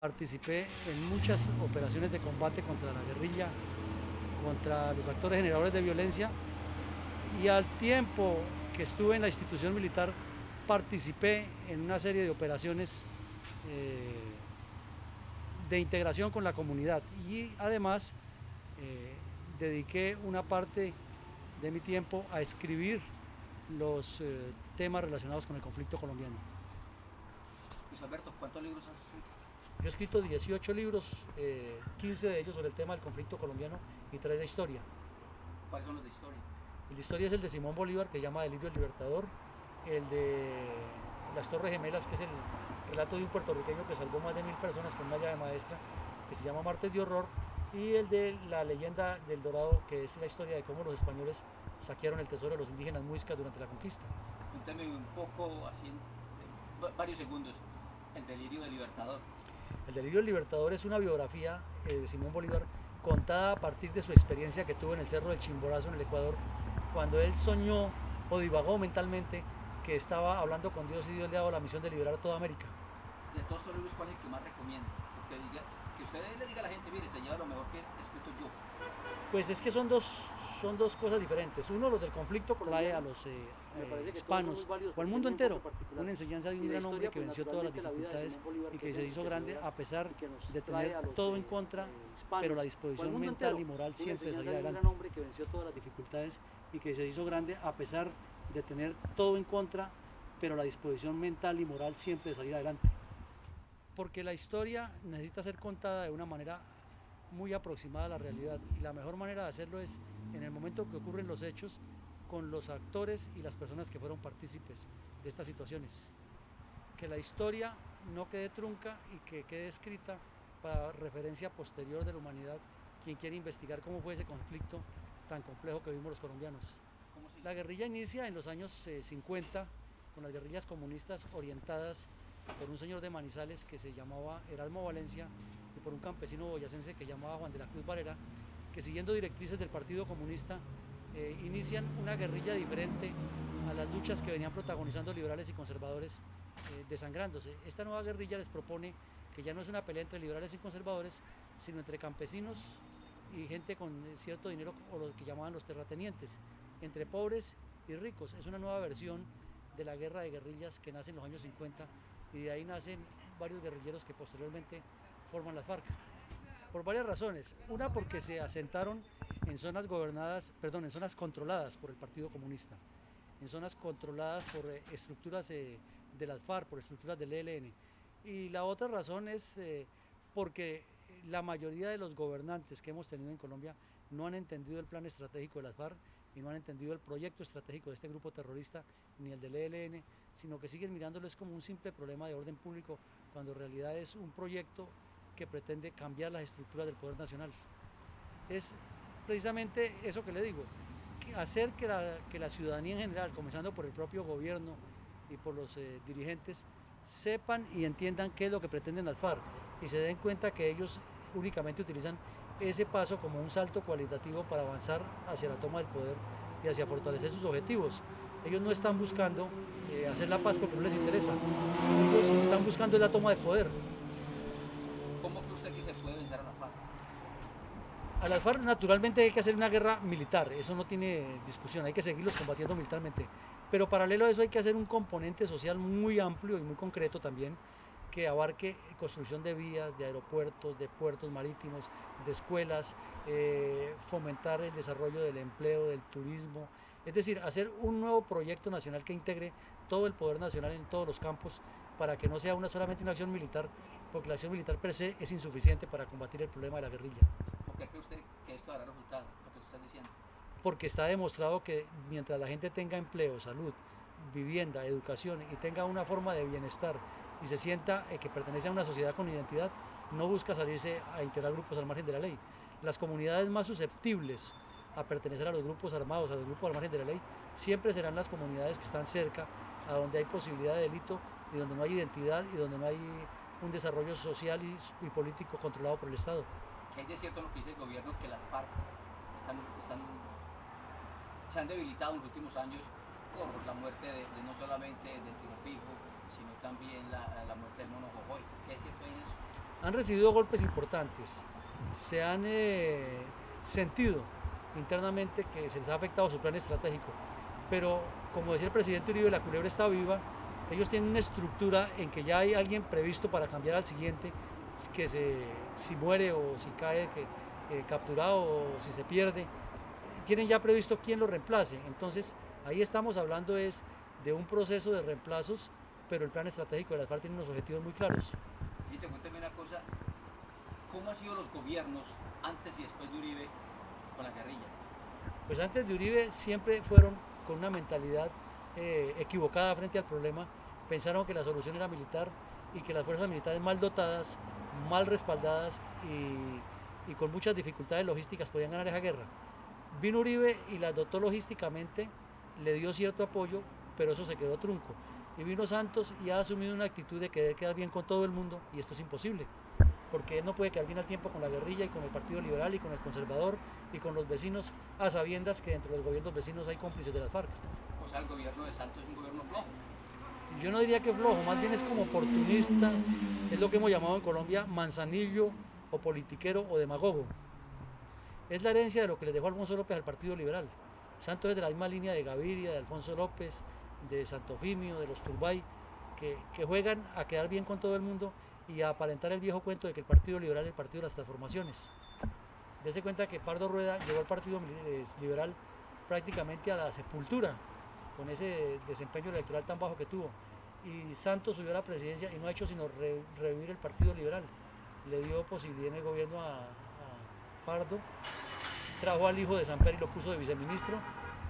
Participé en muchas operaciones de combate contra la guerrilla, contra los actores generadores de violencia, y al tiempo que estuve en la institución militar participé en una serie de operaciones de integración con la comunidad y además dediqué una parte de mi tiempo a escribir los temas relacionados con el conflicto colombiano. Luis Alberto, ¿cuántos libros has escrito? Yo he escrito 18 libros, 15 de ellos sobre el tema del conflicto colombiano y 3 de historia. ¿Cuáles son los de historia? El de historia es el de Simón Bolívar, que se llama Delirio del Libertador, el de las Torres Gemelas, que es el relato de un puertorriqueño que salvó más de 1000 personas con una llave maestra, que se llama Martes de Horror, y el de la leyenda del Dorado, que es la historia de cómo los españoles saquearon el tesoro de los indígenas muiscas durante la conquista. Cuéntame un poco, así en varios segundos, el delirio del Libertador. El Delirio del Libertador es una biografía de Simón Bolívar contada a partir de su experiencia que tuvo en el Cerro del Chimborazo en el Ecuador, cuando él soñó o divagó mentalmente que estaba hablando con Dios y Dios le ha dado la misión de liberar a toda América. De todos estos libros, ¿cuál es el que más recomienda? Porque que usted le diga a la gente, mire, se lleva lo mejor que he escrito yo. Pues es que son dos cosas diferentes. Uno, los del conflicto trae a los hispanos o al mundo entero una enseñanza de un gran hombre que venció todas las dificultades y que se hizo grande a pesar de tener todo en contra, pero la disposición mental y moral siempre de salir adelante. Dificultades y que se hizo grande a pesar de tener todo en contra, pero la disposición mental y moral siempre de salir adelante. Porque la historia necesita ser contada de una manera muy aproximada a la realidad y la mejor manera de hacerlo es en el momento que ocurren los hechos con los actores y las personas que fueron partícipes de estas situaciones. Que la historia no quede trunca y que quede escrita para referencia posterior de la humanidad, quien quiere investigar cómo fue ese conflicto tan complejo que vimos los colombianos. La guerrilla inicia en los años 50 con las guerrillas comunistas orientadas por un señor de Manizales que se llamaba Erasmo Valencia y por un campesino boyacense que llamaba Juan de la Cruz Varela, que siguiendo directrices del Partido Comunista inician una guerrilla diferente a las luchas que venían protagonizando liberales y conservadores, desangrándose. Esta nueva guerrilla les propone que ya no es una pelea entre liberales y conservadores, sino entre campesinos y gente con cierto dinero, o lo que llamaban los terratenientes, entre pobres y ricos. Es una nueva versión de la guerra de guerrillas que nace en los años 50 y de ahí nacen varios guerrilleros que posteriormente forman las FARC. Por varias razones. Una, porque se asentaron en zonas gobernadas, perdón, en zonas controladas por el Partido Comunista, en zonas controladas por estructuras de las FARC, por estructuras del ELN. Y la otra razón es porque la mayoría de los gobernantes que hemos tenido en Colombia no han entendido el plan estratégico de las FARC y no han entendido el proyecto estratégico de este grupo terrorista ni el del ELN, sino que siguen mirándoles como un simple problema de orden público, cuando en realidad es un proyecto que pretende cambiar las estructuras del poder nacional. Es precisamente eso que le digo, hacer que la ciudadanía en general, comenzando por el propio gobierno y por los dirigentes, sepan y entiendan qué es lo que pretenden las FARC y se den cuenta que ellos únicamente utilizan ese paso como un salto cualitativo para avanzar hacia la toma del poder y hacia fortalecer sus objetivos. Ellos no están buscando hacer la paz porque no les interesa, ellos están buscando la toma del poder. ¿Cómo cree usted que se puede vencer a la FARC? A las FARC naturalmente hay que hacer una guerra militar, eso no tiene discusión, hay que seguirlos combatiendo militarmente. Pero paralelo a eso hay que hacer un componente social muy amplio y muy concreto también, que abarque construcción de vías, de aeropuertos, de puertos marítimos, de escuelas, fomentar el desarrollo del empleo, del turismo, es decir, hacer un nuevo proyecto nacional que integre todo el poder nacional en todos los campos para que no sea solamente una acción militar, porque la acción militar per se es insuficiente para combatir el problema de la guerrilla. ¿Por qué cree usted que esto dará resultado, lo que usted está diciendo? Porque está demostrado que mientras la gente tenga empleo, salud, vivienda, educación y tenga una forma de bienestar y se sienta que pertenece a una sociedad con identidad, no busca salirse a integrar grupos al margen de la ley. Las comunidades más susceptibles a pertenecer a los grupos armados, a los grupos al margen de la ley, siempre serán las comunidades que están cerca, a donde hay posibilidad de delito y donde no hay identidad y donde no hay un desarrollo social y político controlado por el Estado. ¿Qué hay de cierto en lo que dice el gobierno que las FARC se han debilitado en los últimos años por la muerte de no solamente del Tiro Fijo, sino también la muerte del Mono Jojoy? ¿Qué es cierto en eso? Han recibido golpes importantes, se han sentido internamente que se les ha afectado su plan estratégico, pero como decía el presidente Uribe, la culebra está viva. Ellos tienen una estructura en que ya hay alguien previsto para cambiar al siguiente, que si muere o si cae capturado o si se pierde, tienen ya previsto quién lo reemplace. Entonces ahí estamos hablando es de un proceso de reemplazos, pero el plan estratégico de las FARC tiene unos objetivos muy claros. Y te cuéntame una cosa, ¿cómo han sido los gobiernos antes y después de Uribe con la guerrilla? Pues antes de Uribe siempre fueron con una mentalidad equivocada frente al problema. Pensaron que la solución era militar y que las fuerzas militares mal dotadas, mal respaldadas y con muchas dificultades logísticas podían ganar esa guerra. Vino Uribe y las dotó logísticamente, le dio cierto apoyo, pero eso se quedó trunco. Y vino Santos y ha asumido una actitud de querer quedar bien con todo el mundo, y esto es imposible, porque él no puede quedar bien al tiempo con la guerrilla y con el Partido Liberal y con el Conservador y con los vecinos, a sabiendas que dentro de los gobiernos vecinos hay cómplices de las FARC. O sea, el gobierno de Santos es un gobierno flojo. Yo no diría que flojo, más bien es como oportunista, es lo que hemos llamado en Colombia manzanillo o politiquero o demagogo. Es la herencia de lo que le dejó Alfonso López al Partido Liberal. Santos es de la misma línea de Gaviria, de Alfonso López, de Santofimio, de los Turbay, que juegan a quedar bien con todo el mundo y a aparentar el viejo cuento de que el Partido Liberal es el partido de las transformaciones. Dese cuenta que Pardo Rueda llevó al Partido Liberal prácticamente a la sepultura con ese desempeño electoral tan bajo que tuvo. Y Santos subió a la presidencia y no ha hecho sino revivir el Partido Liberal. Le dio posibilidad en el gobierno a Pardo, trajo al hijo de Samper y lo puso de viceministro,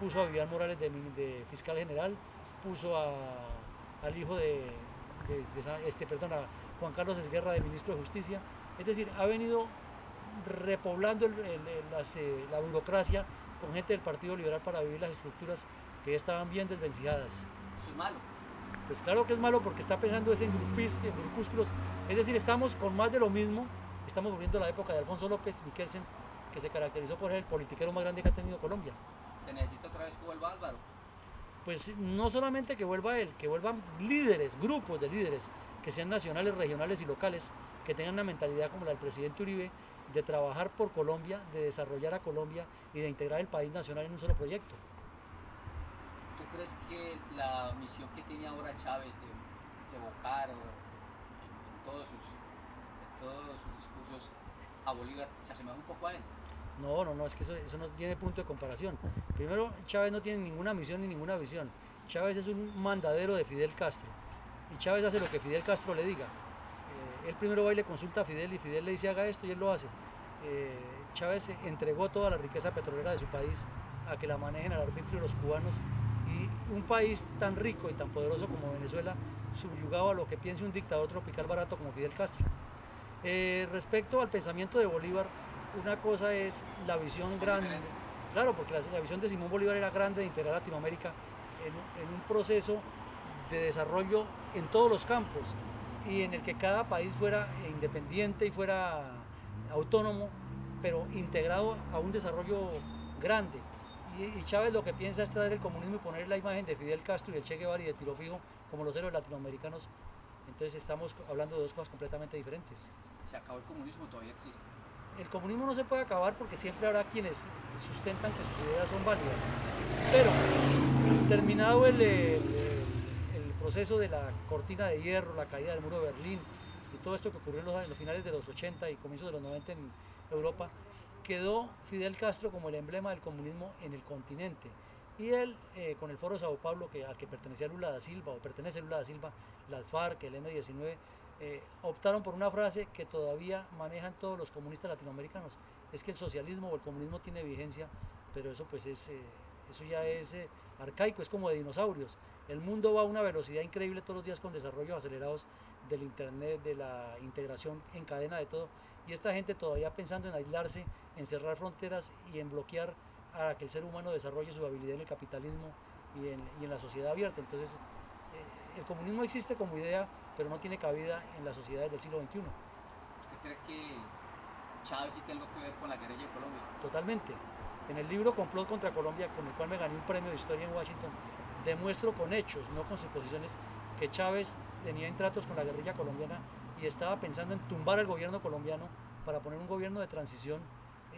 puso a Vivian Morales de fiscal general, puso al hijo a Juan Carlos Esguerra de ministro de Justicia. Es decir, ha venido repoblando la burocracia con gente del Partido Liberal para vivir las estructuras que ya estaban bien desvencijadas. ¿Eso es malo? Pues claro que es malo, porque está pensando en grupúsculos. Es decir, estamos con más de lo mismo. Estamos volviendo a la época de Alfonso López Miquelsen, que se caracterizó por ser el politiquero más grande que ha tenido Colombia. ¿Se necesita otra vez que vuelva Álvaro? Pues no solamente que vuelva él, que vuelvan líderes, grupos de líderes, que sean nacionales, regionales y locales, que tengan una mentalidad como la del presidente Uribe, de trabajar por Colombia, de desarrollar a Colombia y de integrar el país nacional en un solo proyecto. ¿Tú crees que la misión que tiene ahora Chávez de evocar en todos sus discursos a Bolívar se asemeja un poco a él? No, es que eso no tiene punto de comparación. Primero, Chávez no tiene ninguna misión ni ninguna visión. Chávez es un mandadero de Fidel Castro. Y Chávez hace lo que Fidel Castro le diga. Él primero va y le consulta a Fidel y Fidel le dice haga esto y él lo hace. Chávez entregó toda la riqueza petrolera de su país a que la manejen al arbitrio de los cubanos, y un país tan rico y tan poderoso como Venezuela subyugado a lo que piense un dictador tropical barato como Fidel Castro. Respecto al pensamiento de Bolívar, una cosa es la visión grande, claro, porque la visión de Simón Bolívar era grande, de integrar Latinoamérica en un proceso de desarrollo en todos los campos, y en el que cada país fuera independiente y fuera autónomo, pero integrado a un desarrollo grande. Y Chávez lo que piensa es traer el comunismo y poner la imagen de Fidel Castro y el Che Guevara y de Tiro Fijo como los héroes latinoamericanos. Entonces estamos hablando de dos cosas completamente diferentes. ¿Se acabó el comunismo o todavía existe? El comunismo no se puede acabar, porque siempre habrá quienes sustentan que sus ideas son válidas. Pero terminado el proceso de la cortina de hierro, la caída del muro de Berlín y todo esto que ocurrió en los finales de los 80 y comienzos de los 90 en Europa, quedó Fidel Castro como el emblema del comunismo en el continente. Y él, con el Foro de Sao Paulo, al que pertenecía Lula da Silva, o pertenece Lula da Silva, las FARC, el M-19, optaron por una frase que todavía manejan todos los comunistas latinoamericanos: es que el socialismo o el comunismo tiene vigencia, pero eso pues eso ya es arcaico, es como de dinosaurios. El mundo va a una velocidad increíble todos los días, con desarrollos acelerados del internet, de la integración en cadena de todo, y esta gente todavía pensando en aislarse, en cerrar fronteras y en bloquear a que el ser humano desarrolle su habilidad en el capitalismo y en la sociedad abierta. Entonces el comunismo existe como idea, pero no tiene cabida en las sociedades del siglo XXI. ¿Usted cree que Chávez sí tiene algo que ver con la guerrilla de Colombia? Totalmente. En el libro Complot contra Colombia, con el cual me gané un premio de historia en Washington, demuestro con hechos, no con suposiciones, que Chávez tenía en tratos con la guerrilla colombiana y estaba pensando en tumbar al gobierno colombiano para poner un gobierno de transición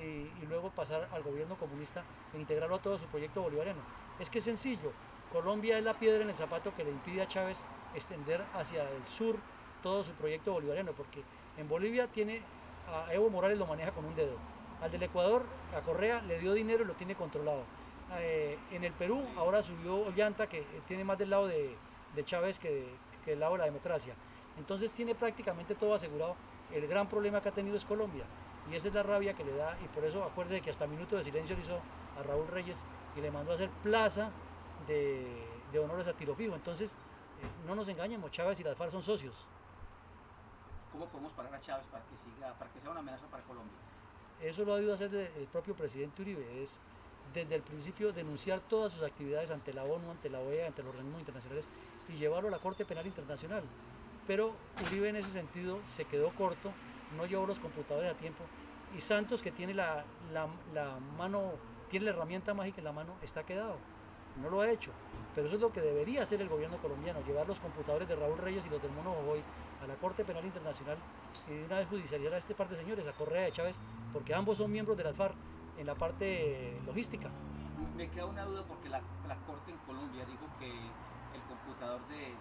y luego pasar al gobierno comunista e integrarlo a todo su proyecto bolivariano. Es que es sencillo, Colombia es la piedra en el zapato que le impide a Chávez extender hacia el sur todo su proyecto bolivariano, porque en Bolivia tiene a Evo Morales, lo maneja con un dedo, al del Ecuador, a Correa, le dio dinero y lo tiene controlado. En el Perú ahora subió Ollanta, que tiene más del lado de Chávez que del lado de la democracia. Entonces tiene prácticamente todo asegurado. El gran problema que ha tenido es Colombia, y esa es la rabia que le da, y por eso acuérdese que hasta minuto de silencio le hizo a Raúl Reyes y le mandó a hacer plaza de honores a tiro fijo. Entonces, no nos engañemos, Chávez y las FARC son socios. ¿Cómo podemos parar a Chávez para que sea una amenaza para Colombia? Eso lo ha debido hacer el propio presidente Uribe, es desde el principio denunciar todas sus actividades ante la ONU, ante la OEA, ante los organismos internacionales y llevarlo a la Corte Penal Internacional. Pero Uribe en ese sentido se quedó corto, no llevó los computadores a tiempo, y Santos, que tiene la mano, tiene la herramienta mágica en la mano, está quedado. No lo ha hecho, pero eso es lo que debería hacer el gobierno colombiano, llevar los computadores de Raúl Reyes y los del Mono Jojoy a la Corte Penal Internacional y de una vez judicializar a este par de señores, a Correa y a Chávez, porque ambos son miembros de las FARC en la parte logística. Me queda una duda porque la Corte en Colombia dijo que el computador de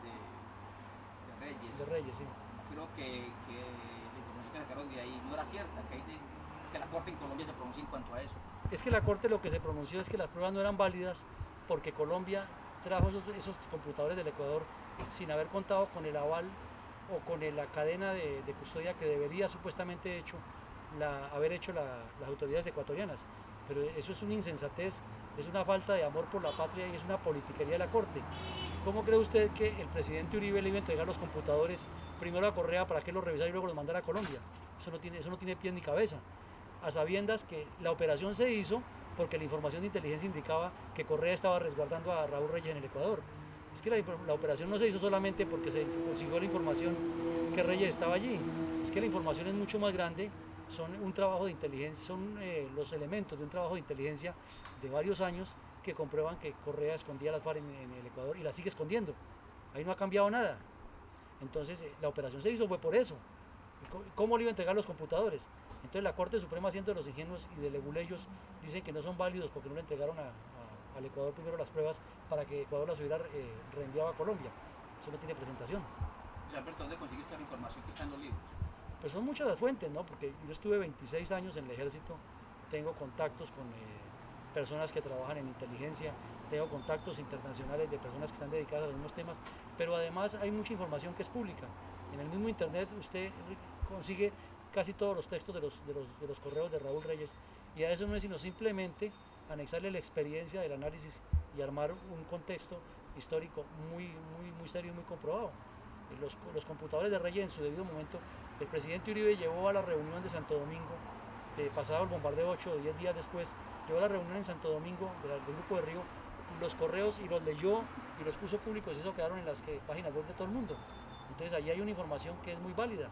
Reyes, sí. Creo que la información que sacaron de ahí no era cierta, que la Corte en Colombia se pronuncie en cuanto a eso. Es que la Corte lo que se pronunció es que las pruebas no eran válidas porque Colombia trajo esos computadores del Ecuador sin haber contado con el aval o con la cadena de custodia que debería supuestamente haber hecho las autoridades ecuatorianas. Pero eso es una insensatez, es una falta de amor por la patria y es una politiquería de la Corte. ¿Cómo cree usted que el presidente Uribe le iba a entregar los computadores primero a Correa para que los revisara y luego los mandara a Colombia? Eso no tiene pies ni cabeza. A sabiendas que la operación se hizo porque la información de inteligencia indicaba que Correa estaba resguardando a Raúl Reyes en el Ecuador. Es que la operación no se hizo solamente porque se consiguió la información que Reyes estaba allí, es que la información es mucho más grande, son un trabajo de inteligencia, son los elementos de un trabajo de inteligencia de varios años que comprueban que Correa escondía las FARC en el Ecuador y las sigue escondiendo. Ahí no ha cambiado nada. Entonces la operación se hizo fue por eso. ¿Cómo le iba a entregar los computadores? Entonces la Corte Suprema, siendo de los ingenuos y de leguleyos, dicen que no son válidos porque no le entregaron al Ecuador primero las pruebas para que Ecuador las hubiera reenviado a Colombia. Eso no tiene presentación. O sea, Alberto, ¿dónde consigues toda la información que está en los libros? Pues son muchas las fuentes, ¿no? Porque yo estuve 26 años en el ejército, tengo contactos con personas que trabajan en inteligencia, tengo contactos internacionales de personas que están dedicadas a los mismos temas, pero además hay mucha información que es pública. En el mismo internet usted consigue casi todos los textos de los correos de Raúl Reyes, y a eso no es sino simplemente anexarle la experiencia del análisis y armar un contexto histórico muy serio y muy comprobado. Los computadores de Reyes en su debido momento, el presidente Uribe llevó a la reunión de Santo Domingo, pasado el bombardeo 8 o 10 días después, llevó a la reunión en Santo Domingo del Grupo de Río, los correos, y los leyó y los puso públicos, y eso quedaron en las páginas web de todo el mundo. Entonces allí hay una información que es muy válida.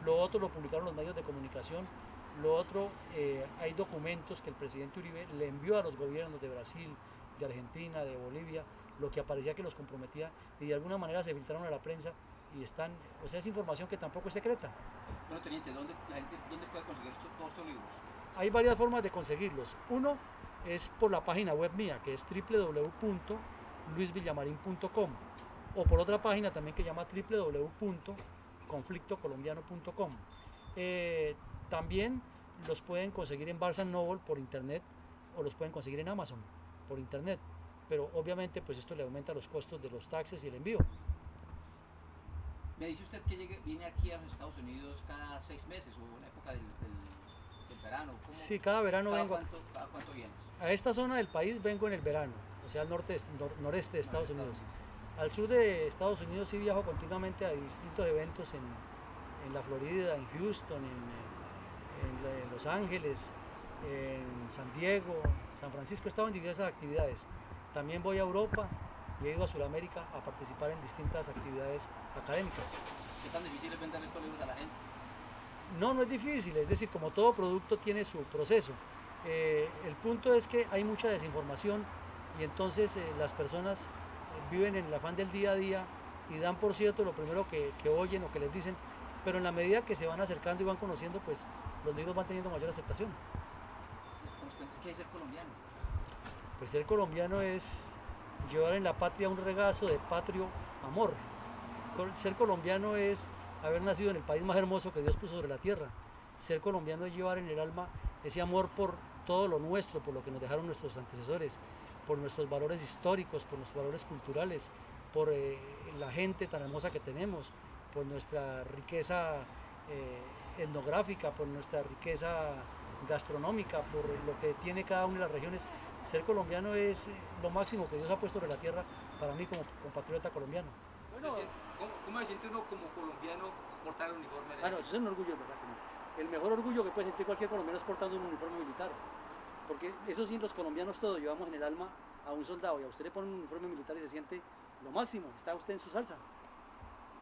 Lo otro lo publicaron los medios de comunicación. Lo otro, hay documentos que el presidente Uribe le envió a los gobiernos de Brasil, de Argentina, de Bolivia, lo que parecía que los comprometía, y de alguna manera se filtraron a la prensa y están, o sea, es información que tampoco es secreta. Bueno, teniente, ¿dónde puede conseguir todos estos libros? Hay varias formas de conseguirlos. Uno es por la página web mía, que es www.luisvillamarin.com, o por otra página también que se llama www.conflictocolombiano.com. También los pueden conseguir en Barnes & Noble por internet, o los pueden conseguir en Amazon por internet, pero obviamente pues esto le aumenta los costos de los taxes y el envío. Me dice usted que viene aquí a los Estados Unidos cada 6 meses o en la época del verano. ¿Cómo? Sí, cada verano vengo. ¿Cada cuánto vienes? A esta zona del país vengo en el verano, o sea al noreste de Estados Unidos. Al sur de Estados Unidos sí viajo continuamente a distintos eventos en la Florida, en Houston, en Los Ángeles, en San Diego, San Francisco. He estado en diversas actividades. También voy a Europa y he ido a Sudamérica a participar en distintas actividades académicas. ¿Qué tan difícil es vender estos libros a la gente? No es difícil, es decir, como todo producto tiene su proceso. El punto es que hay mucha desinformación y entonces las personas viven en el afán del día a día y dan por cierto lo primero que oyen o que les dicen, pero en la medida que se van acercando y van conociendo, pues los libros van teniendo mayor aceptación. ¿Nos cuentas qué es ser colombiano? Pues ser colombiano es llevar en la patria un regazo de patrio amor. Ser colombiano es haber nacido en el país más hermoso que Dios puso sobre la tierra. Ser colombiano es llevar en el alma ese amor por todo lo nuestro, por lo que nos dejaron nuestros antecesores, por nuestros valores históricos, por nuestros valores culturales, por la gente tan hermosa que tenemos, por nuestra riqueza etnográfica, por nuestra riqueza gastronómica, por lo que tiene cada una de las regiones. Ser colombiano es lo máximo que Dios ha puesto sobre la tierra para mí como compatriota colombiano. Bueno, ¿cómo se siente uno como colombiano portar el uniforme? No, eso es un orgullo, ¿verdad? El mejor orgullo que puede sentir cualquier colombiano es portando un uniforme militar. Porque eso sí, los colombianos todos llevamos en el alma a un soldado, y a usted le ponen un uniforme militar y se siente lo máximo, está usted en su salsa.